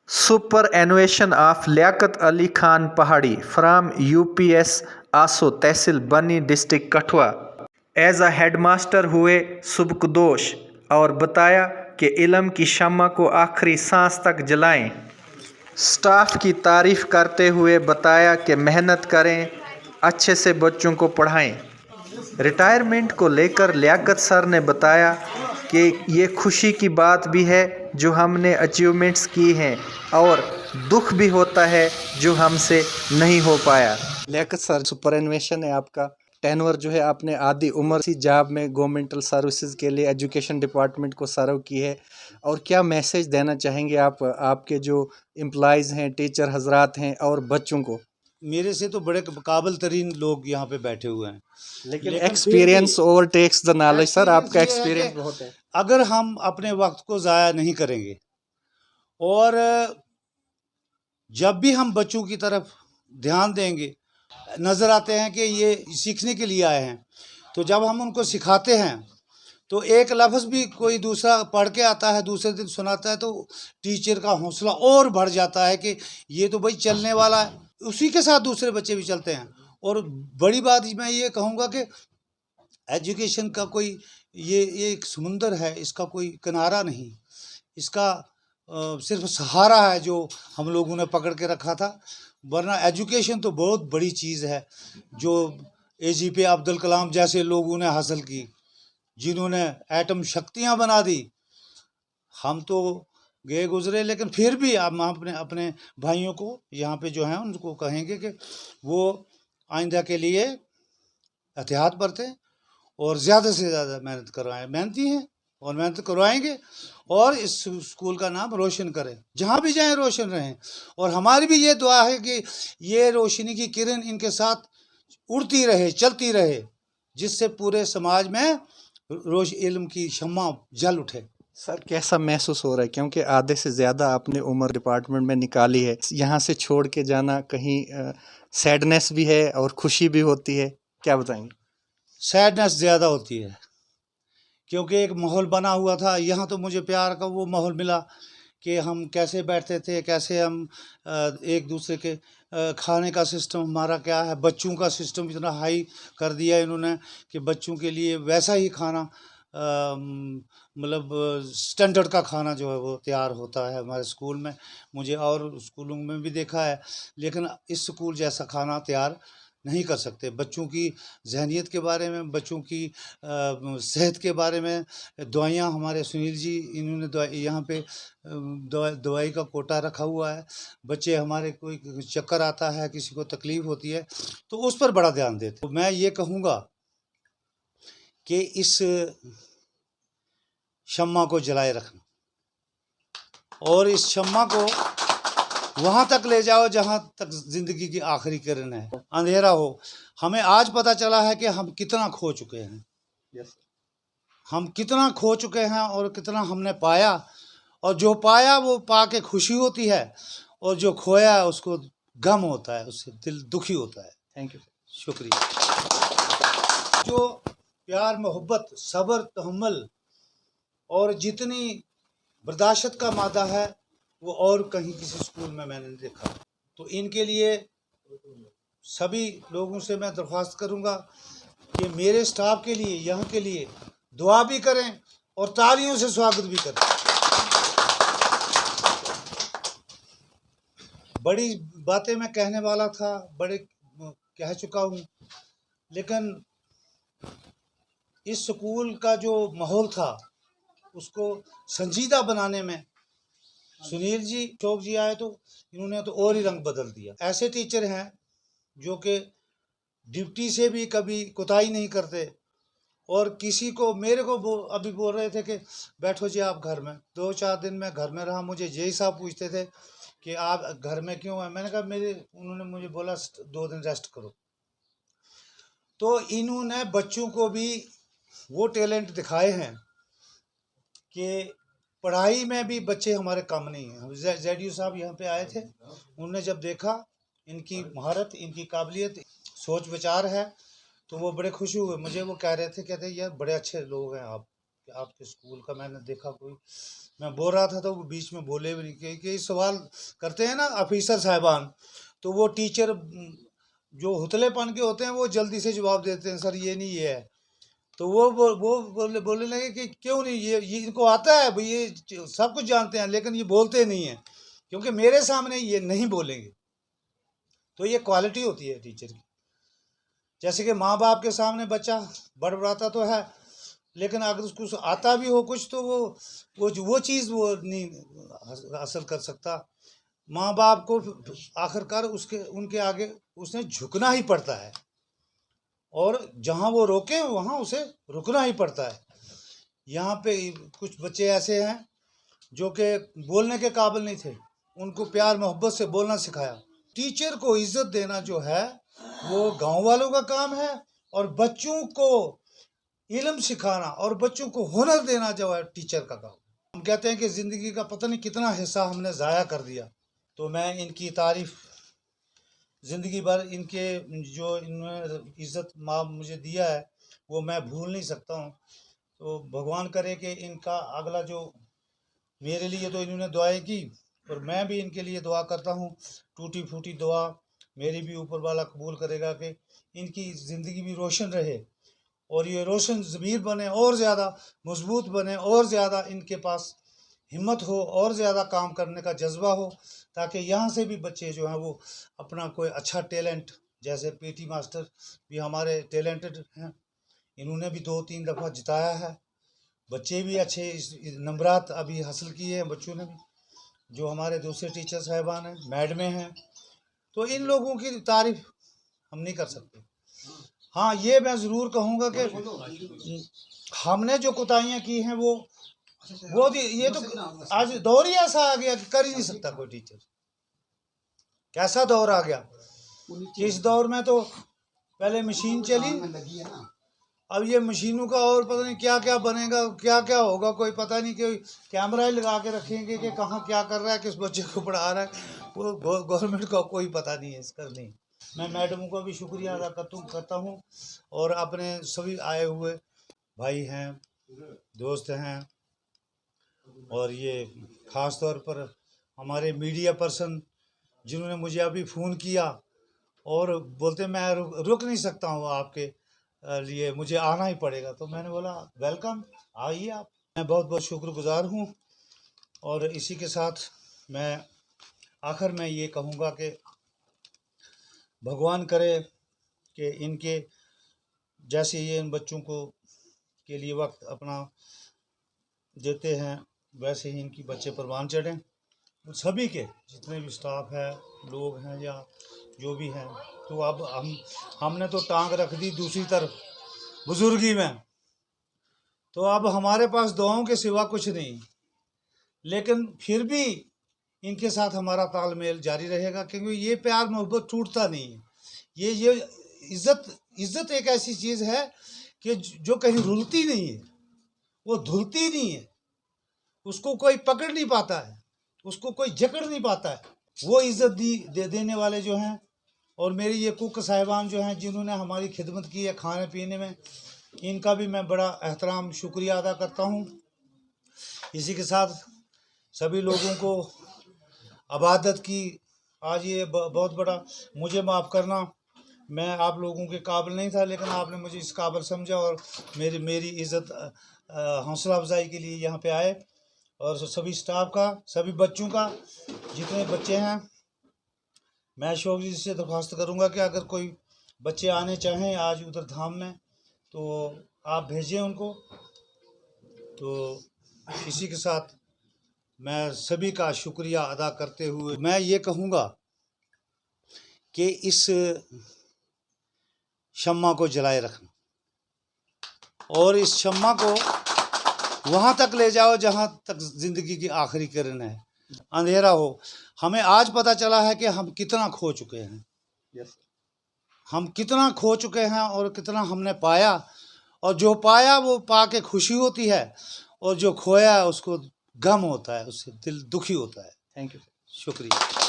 Super annuation of Liaquat Ali Khan Pahadi from UPS ASO Tehsil Bani District Kathua as a headmaster हुए सुबकदोश और बताया कि इल्म की शम्मा को आखिरी सांस तक जलाएं। स्टाफ की तारीफ करते हुए बताया कि मेहनत करें, अच्छे से बच्चों को पढ़ाएं। रिटायरमेंट को लेकर लियाकत सर ने बताया कि ये खुशी की बात भी है जो हमने अचीवमेंट्स की हैं और दुख भी होता है जो हमसे नहीं हो पाया। लियाकत सर, सुपर एनुएशन है आपका, टेनवर जो है आपने आधी उम्र सी जॉब में गवर्नमेंटल सर्विसेज के लिए एजुकेशन डिपार्टमेंट को सर्व की है, और क्या मैसेज देना चाहेंगे आप आपके जो एम्प्लॉयज़ हैं, टीचर हजरात हैं और बच्चों को? मेरे से तो बड़े काबिल तरीन लोग यहाँ पे बैठे हुए हैं, लेकिन experience overtakes the knowledge sir, आपका एक्सपीरियंस बहुत है। अगर हम अपने वक्त को ज़ाया नहीं करेंगे और जब भी हम बच्चों की तरफ ध्यान देंगे, नज़र आते हैं कि ये सीखने के लिए आए हैं, तो जब हम उनको सिखाते हैं तो एक लफ्ज़ भी कोई दूसरा पढ़ के आता है, दूसरे दिन सुनाता है, तो टीचर का हौसला और बढ़ जाता है कि ये तो भाई चलने वाला है, उसी के साथ दूसरे बच्चे भी चलते हैं। और बड़ी बात मैं ये कहूँगा कि एजुकेशन का कोई ये एक समुंदर है, इसका कोई किनारा नहीं, इसका सिर्फ सहारा है जो हम लोगों ने पकड़ के रखा था, वरना एजुकेशन तो बहुत बड़ी चीज़ है जो AGP अब्दुल कलाम जैसे लोगों ने हासिल की, जिन्होंने एटम शक्तियाँ बना दी। हम तो गए गुजरे, लेकिन फिर भी हम अपने अपने भाइयों को यहाँ पे जो हैं उनको कहेंगे कि वो आइंदा के लिए एहतियात बरतें और ज़्यादा से ज़्यादा मेहनत करवाएं। मेहनती हैं और मेहनत करवाएंगे और इस स्कूल का नाम रोशन करें, जहाँ भी जाएं रोशन रहें। और हमारी भी ये दुआ है कि ये रोशनी की किरण इनके साथ उड़ती रहे, चलती रहे, जिससे पूरे समाज में इल्म की शम्मा जल उठे। सर, कैसा महसूस हो रहा है, क्योंकि आधे से ज़्यादा आपने उम्र डिपार्टमेंट में निकाली है, यहाँ से छोड़ के जाना कहीं सैडनेस भी है और खुशी भी होती है, क्या बताएंगे? सैडनेस ज़्यादा होती है, क्योंकि एक माहौल बना हुआ था, यहाँ तो मुझे प्यार का वो माहौल मिला कि हम कैसे बैठते थे, कैसे हम एक दूसरे के खाने का सिस्टम हमारा क्या है, बच्चों का सिस्टम इतना हाई कर दिया इन्होंने कि बच्चों के लिए वैसा ही खाना मतलब स्टैंडर्ड का खाना जो है वो तैयार होता है हमारे स्कूल में। मुझे और स्कूलों में भी देखा है, लेकिन इस स्कूल जैसा खाना तैयार नहीं कर सकते। बच्चों की जहनीत के बारे में, बच्चों की सेहत के बारे में दवाइयाँ, हमारे सुनील जी इन्होंने दवाई यहाँ पे दवाई का कोटा रखा हुआ है। बच्चे हमारे कोई चक्कर आता है, किसी को तकलीफ़ होती है, तो उस पर बड़ा ध्यान देते। तो मैं ये कहूँगा कि इस शम्मा को जलाए रखना और इस शम्मा को वहाँ तक ले जाओ जहाँ तक ज़िंदगी की आखिरी किरण है, अंधेरा हो। हमें आज पता चला है कि हम कितना खो चुके हैं। हम कितना खो चुके हैं और कितना हमने पाया, और जो पाया वो पा के खुशी होती है, और जो खोया उसको गम होता है, उससे दिल दुखी होता है। Thank you. शुक्रिया। जो प्यार, मोहब्बत, सब्र, तहम्मुल और जितनी बर्दाश्त का मादा है वो और कहीं किसी स्कूल में मैंने नहीं देखा। तो इनके लिए सभी लोगों से मैं दरख्वास्त करूंगा कि मेरे स्टाफ के लिए, यहाँ के लिए दुआ भी करें और तालियों से स्वागत भी करें। बड़ी बातें मैं कहने वाला था, बड़े कह चुका हूँ, लेकिन इस स्कूल का जो माहौल था उसको संजीदा बनाने में सुनील जी, अशोक जी आए तो इन्होंने तो और ही रंग बदल दिया। ऐसे टीचर हैं जो कि ड्यूटी से भी कभी कोताही नहीं करते, और किसी को, मेरे को अभी बोल रहे थे कि बैठो जी आप घर में। 2-4 दिन मैं घर में रहा, मुझे जय साहब पूछते थे कि आप घर में क्यों हैं। मैंने कहा उन्होंने मुझे बोला 2 दिन रेस्ट करो। तो इन्होंने बच्चों को भी वो टैलेंट दिखाए हैं कि पढ़ाई में भी बच्चे हमारे कम नहीं हैं। ZU साहब यहाँ पे आए थे, उन्होंने जब देखा इनकी महारत, इनकी काबिलियत, सोच विचार है, तो वो बड़े खुश हुए। मुझे वो कह रहे थे, कहते यार बड़े अच्छे लोग हैं आप, कि आपके स्कूल का मैंने देखा कोई, मैं बोल रहा था तो वो बीच में बोले भी नहीं कि सवाल करते हैं ना ऑफिसर साहिबान, तो वो टीचर जो हुतलेपन के होते हैं वो जल्दी से जवाब देते हैं, सर ये नहीं ये है। तो वो बोलने लगे कि क्यों नहीं, ये इनको आता है भाई, ये सब कुछ जानते हैं लेकिन ये बोलते नहीं हैं, क्योंकि मेरे सामने ये नहीं बोलेंगे। तो ये क्वालिटी होती है टीचर की। जैसे कि माँ बाप के सामने बच्चा बड़बड़ाता तो है, लेकिन अगर उसको आता भी हो कुछ तो वो चीज़ वो नहीं हासिल कर सकता। माँ बाप को आखिरकार उनके आगे उसने झुकना ही पड़ता है, और जहाँ वो रोके वहाँ उसे रुकना ही पड़ता है। यहाँ पे कुछ बच्चे ऐसे हैं जो कि बोलने के काबिल नहीं थे, उनको प्यार मोहब्बत से बोलना सिखाया। टीचर को इज्जत देना जो है वो गांव वालों का काम है, और बच्चों को इल्म सिखाना और बच्चों को हुनर देना जो है टीचर का काम। हम कहते हैं कि ज़िंदगी का पता नहीं कितना हिस्सा हमने ज़ाया कर दिया। तो मैं इनकी तारीफ़ ज़िंदगी भर, इनके जो इन्होंने इज़्ज़त माँ मुझे दिया है वो मैं भूल नहीं सकता हूँ। तो भगवान करे कि इनका अगला जो, मेरे लिए तो इन्होंने दुआएं की और मैं भी इनके लिए दुआ करता हूँ। टूटी फूटी दुआ मेरी भी ऊपर वाला कबूल करेगा कि इनकी ज़िंदगी भी रोशन रहे और ये रोशन ज़मीर बने और ज़्यादा मजबूत बने और ज़्यादा इनके पास हिम्मत हो और ज़्यादा काम करने का जज्बा हो, ताकि यहाँ से भी बच्चे जो हैं वो अपना कोई अच्छा टैलेंट, जैसे पीटी मास्टर भी हमारे टैलेंटेड हैं, इन्होंने भी 2-3 दफ़ा जिताया है। बच्चे भी अच्छे नंबरात अभी हासिल किए हैं बच्चों ने भी, जो हमारे दूसरे टीचर साहिबान हैं, मैडमें हैं। तो इन लोगों की तारीफ हम नहीं कर सकते। हाँ, ये मैं ज़रूर कहूँगा कि हमने जो कोताहियाँ की हैं वो ये तो आज दौर ही ऐसा आ गया कि कर ही नहीं सकता कोई टीचर। कैसा दौर आ गया, इस दौर में तो पहले मशीन चली, अब ये मशीनों का और पता नहीं क्या क्या बनेगा, क्या क्या होगा, कोई पता नहीं। कोई कैमरा ही लगा के रखेंगे कि कहाँ क्या कर रहा है, किस बच्चे को पढ़ा रहा है, वो गवर्नमेंट का कोई पता नहीं है इसका। नहीं, मैं मैडमों का भी शुक्रिया अदा करता हूँ, और अपने सभी आए हुए भाई हैं, दोस्त हैं, और ये ख़ास तौर पर हमारे मीडिया पर्सन जिन्होंने मुझे अभी फ़ोन किया और बोलते मैं रुक नहीं सकता हूँ आपके लिए, मुझे आना ही पड़ेगा। तो मैंने बोला वेलकम, आइए आप। मैं बहुत बहुत शुक्रगुज़ार हूँ। और इसी के साथ मैं आखिर में ये कहूँगा कि भगवान करे कि इनके जैसे ये इन बच्चों को के लिए वक्त अपना देते हैं, वैसे ही इनकी बच्चे परवान चढ़ें। सभी के जितने भी स्टाफ है, लोग हैं या जो भी हैं। तो अब हमने तो टांग रख दी दूसरी तरफ बुजुर्गी में, तो अब हमारे पास दुआओं के सिवा कुछ नहीं, लेकिन फिर भी इनके साथ हमारा तालमेल जारी रहेगा, क्योंकि ये प्यार मोहब्बत टूटता नहीं है। ये इज़्ज़त एक ऐसी चीज़ है कि जो कहीं रुलती नहीं है, वो धुलती नहीं है, उसको कोई पकड़ नहीं पाता है, उसको कोई जकड़ नहीं पाता है। वो इज़्ज़त देने वाले जो हैं, और मेरी ये कुक साहिबान जो हैं जिन्होंने हमारी खिदमत की है खाने पीने में, इनका भी मैं बड़ा एहतराम शुक्रिया अदा करता हूँ। इसी के साथ सभी लोगों को इबादत की आज ये बहुत बड़ा, मुझे माफ़ करना, मैं आप लोगों के काबिल नहीं था, लेकिन आपने मुझे इस काबिल समझा और मेरी इज़्ज़त हौसला अफजाई के लिए यहाँ पे आए। और सभी स्टाफ का, सभी बच्चों का, जितने बच्चे हैं, मैं शौक जी से दरख्वास्त करूँगा कि अगर कोई बच्चे आने चाहें आज उधर धाम में तो आप भेजें उनको। तो इसी के साथ मैं सभी का शुक्रिया अदा करते हुए मैं ये कहूँगा कि इस शम्मा को जलाए रखना, और इस शम्मा को वहाँ तक ले जाओ जहाँ तक ज़िंदगी की आखिरी किरण है। अंधेरा हो, हमें आज पता चला है कि हम कितना खो चुके हैं। हम कितना खो चुके हैं और कितना हमने पाया, और जो पाया वो पा के खुशी होती है, और जो खोया उसको गम होता है, उससे दिल दुखी होता है। थैंक यू, शुक्रिया।